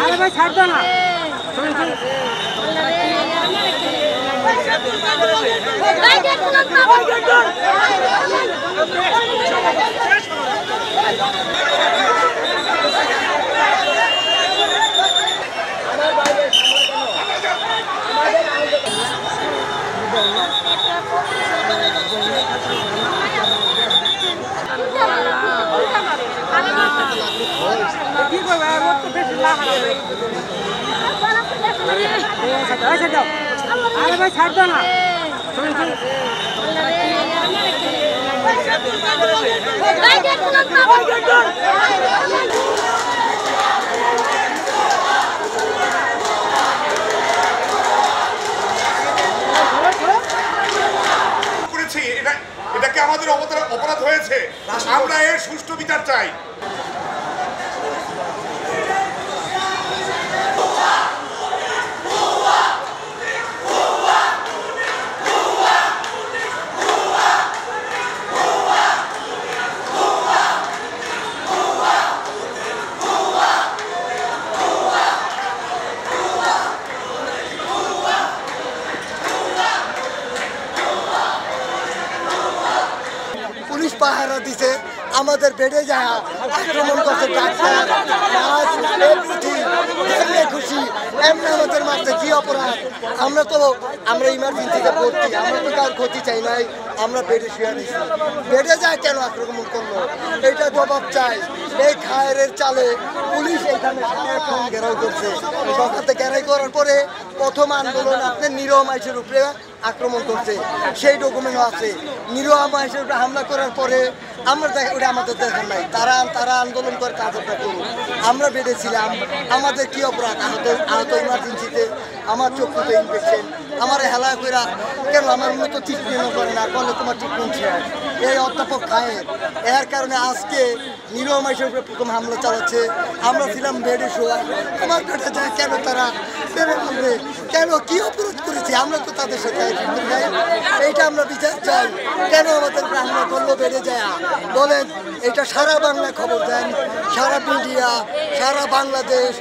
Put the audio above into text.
আরে ভাই ছাড় দাও না। কি করবে রোদ তো বেশি লাগানো। আরে ভাই ছাড় দাও না। এটাকে আমাদের অপরাধ হয়েছে, আমরা এর সুষ্ঠু বিচার চাই। পুলিশ পাহারা দিছে, আমাদের বেড়ে যায় আক্রমণ করছে, খুশি এমনি আমাদের মারছে। কি অপরাধ? আমরা ইমার্জেন্সিতে ভর্তি, আমরা তো কার ক্ষতি চাই নাই, আমরা বেডে শুয়ে দিচ্ছি। বেড়ে যায় কেন আক্রমণ করলো, এটা জবাব চাই। এই খায়ের চালে পুলিশ এইখানে সারাক্ষণ ঘেরাও করছে। সকালে ঘেরাই করার পরে প্রথম আন্দোলন আপনার নিরহ মানুষের উপরে আক্রমণ করছে, সেই ডকুমেন্টও আছে। নিরহ মানুষের উপরে হামলা করার পরে আমরা ওটা আমাদের দেখার নাই, তারা আন্দোলন করে কাজটা করুন। আমরা বেড়েছিলাম, আমাদের কি অপরাধ? আহত ইমার্জেন্সিতে, আমার চক্ষুতে ইনফেকশন, আমার হেলা করে কেন আমার মতো ট্রিটমেন্টও করে না, করলে তোমার ট্রিটমেন্ট শেষ। এই অধ্যাপক খায়ের এর কারণে আজকে নিরহ মানুষের উপরে প্রথম হামলা চালাচ্ছে। আমরা ছিলাম বেডে শোয়া, আমার বেডে যায় কেন তারা বেড়ে বলবে কেন? কি অপরাধ করেছি? আমরা তো তাদের সাথে এইটা আমরা বিচার চাই। কেন আমাদের হামলা করলো বেড়ে যায়? বলেন, এটা সারা বাংলা খবর দেন, সারা মিডিয়া, সারা বাংলাদেশ